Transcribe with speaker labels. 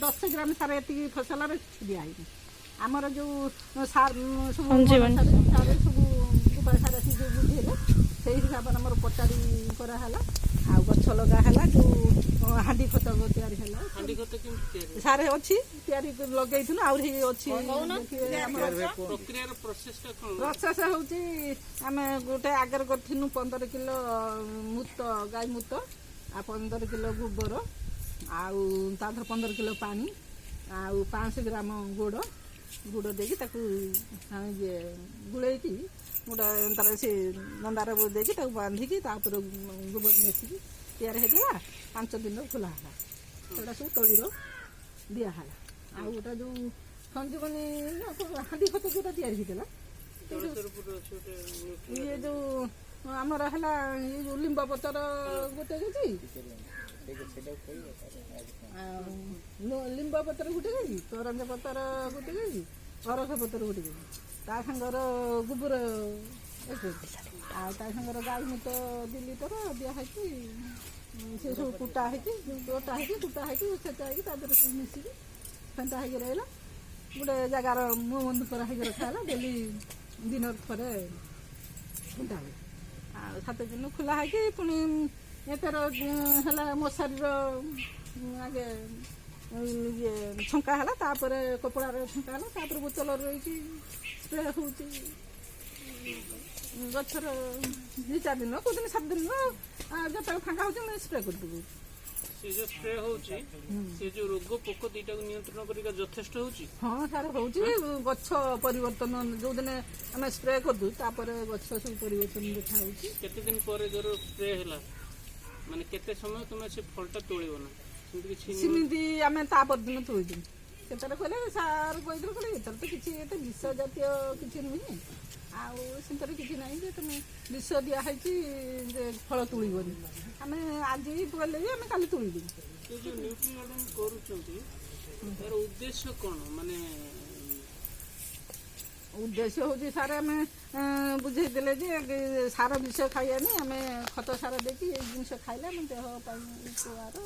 Speaker 1: 10 ଗ୍ରାମ ସାର ଏତିକି ଫସଲରେ ଦିଆହେଇନି। ଆମର ଯେଉଁ ସାର ସବୁ ସବୁ ଗୋବର ସାର ସେ ଯେଉଁ ବୁଝେଇଲେ ସେଇ ହିସାବରେ ଆମର ପଚାରି କରାହେଲା। ଆଉ ଗଛ ଲଗା ହେଲା, ଯେଉଁ ହାଣ୍ଡି ଖତ ତିଆରି ହେଲା। ସାର ଅଛି ତିଆରି ଲଗେଇଥିଲୁ, ଆହୁରି ଅଛି। ପ୍ରୋସେସ ହେଉଛି ଆମେ ଗୋଟେ ଆଗରେ କରିଥିଲୁ 15 କିଲୋ ମୁତ ଗାଈ ମୁତ, ଆଉ 15 କିଲୋ ଗୋବର, ଆଉ ତା ଦେହରେ 15 କିଲୋ ପାଣି, ଆଉ 500 ଗ୍ରାମ ଗୁଡ଼ ଦେଇକି ତାକୁ ଗୁଳେଇକି ଗୋଟେ ତାର ସେ ନନ୍ଦାରେ ଦେଇକି ତାକୁ ବାନ୍ଧିକି ତାପରେ ଗୋବର ମିଶିକି ତିଆରି ହେଇଥିଲା। 5 ଦିନ ଖୋଲା ହେଲା, ସେଟା ସବୁ ତଳିର ଦିଆହେଲା। ଆଉ ଗୋଟେ ଯେଉଁ ସଞ୍ଜୀବନୀ ହାଣ୍ଡି ଖତ ଯେଉଁଟା ତିଆରି ହେଇଥିଲା, ଇଏ ଯେଉଁ ଆମର ହେଲା ଇଏ ଯେଉଁ ଲିମ୍ବ ପତ୍ର ଗୋଟେ କେଜି, ଲିମ୍ବ ପତ୍ର ଗୋଟେ କେଜି, କରଞ୍ଜ ପତ୍ର ଗୋଟେ କେଜି, ଅରଖ ପତ୍ର ଗୋଟେ କେଜି, ତା ସାଙ୍ଗର ଗୋବର 1 କେଜି, ଆଉ ତା ସାଙ୍ଗର ଗାଈ ମୁତ 2 ଲିଟର ଦିଆହେଇକି ସେ ସବୁ କୁଟା ହେଇକି ଛେଚା ହେଇକି ତା ଦେହରେ ସବୁ ମିଶିକି ଫେଣ୍ଟା ହେଇକି ରହିଲା। ଗୋଟେ ଜାଗାର ମୁହଁ ବନ୍ଦ କରା ହେଇକି ରଖା ହେଲା। ଡେଲି ଦିନରେ ଥରେ ଫେଣ୍ଟା ହୁଏ। ଆଉ 7 ଦିନ ଖୋଲା ହେଇକି ପୁଣି ଏଥର ହେଲା ମଶାରୀର ଆଗେ ଇଏ ଛଙ୍କା ହେଲା, ତାପରେ କପଡ଼ାରେ ଛଙ୍କା ହେଲା, ତାପରେ ବୋତଲରେ ରହିକି ସ୍ପ୍ରେ ହେଉଛି ଗଛର 2-4 ଦିନ, କେଉଁଦିନ 7 ଦିନ ଯେତେବେଳେ ଫାଙ୍କା ହେଉଛି ଆମେ ସ୍ପ୍ରେ କରିଦେବୁ।
Speaker 2: ସେ ଯେଉଁ ସ୍ପ୍ରେ ହେଉଛି ସେ ଯେଉଁ ରୋଗ ପୋକ ଦୁଇଟାକୁ ନିୟନ୍ତ୍ରଣ କରିବା ଯଥେଷ୍ଟ ହେଉଛି।
Speaker 1: ହଁ ସାର୍ ହେଉଛି। ଗଛ ପରିବର୍ତ୍ତନ ଯେଉଁଦିନ ଆମେ ସ୍ପ୍ରେ କରିଦେଉ ତାପରେ ଗଛ ସବୁ ପରିବର୍ତ୍ତନ ଦେଖାହେଉଛି।
Speaker 2: କେତେ ଦିନ ପରେ ଧର ସ୍ପ୍ରେ ହେଲା ମାନେ କେତେ ସମୟ ତୁମେ ସେ ଫଳଟା ତୋଳିବ ନା
Speaker 1: ସେମିତି ଆମେ ତା ପରଦିନ ତୋଳିଦେବୁ। ସେତେବେଳେ କହିଲେ ସାର୍ କହିଥିଲେ କହିଲେ ଏଥର ତ କିଛି ଏତେ ବିଷ ଜାତୀୟ କିଛି ନୁହେଁ, ଆଉ ସେଥିରେ କିଛି ନାହିଁ ଯେ ତୁମେ ବିଷ ଦିଆହେଇଛି ଯେ ଫଳ ତୋଳିବନି। ଆମେ ଆଜି କହିଲେ ବି ଆମେ କାଲି ତୋଳିଦେବୁ।
Speaker 2: ଏ ଯେଉଁ ନ୍ୟୁଟ୍ରି ଗାର୍ଡେନ କରୁଛନ୍ତି ତାର ଉଦ୍ଦେଶ୍ୟ କ'ଣ? ମାନେ
Speaker 1: ଉଦ୍ଦେଶ୍ୟ ହେଉଛି ସାର୍ ଆମେ ବୁଝେଇଦେଲେ ଯେ ସାର ବିଷ ଖାଇବାନି, ଆମେ ଖତ ସାର ଦେଇକି ଏଇ ଜିନିଷ ଖାଇଲେ ଆମ ଦେହ ପାଇଁ ଉପକାର।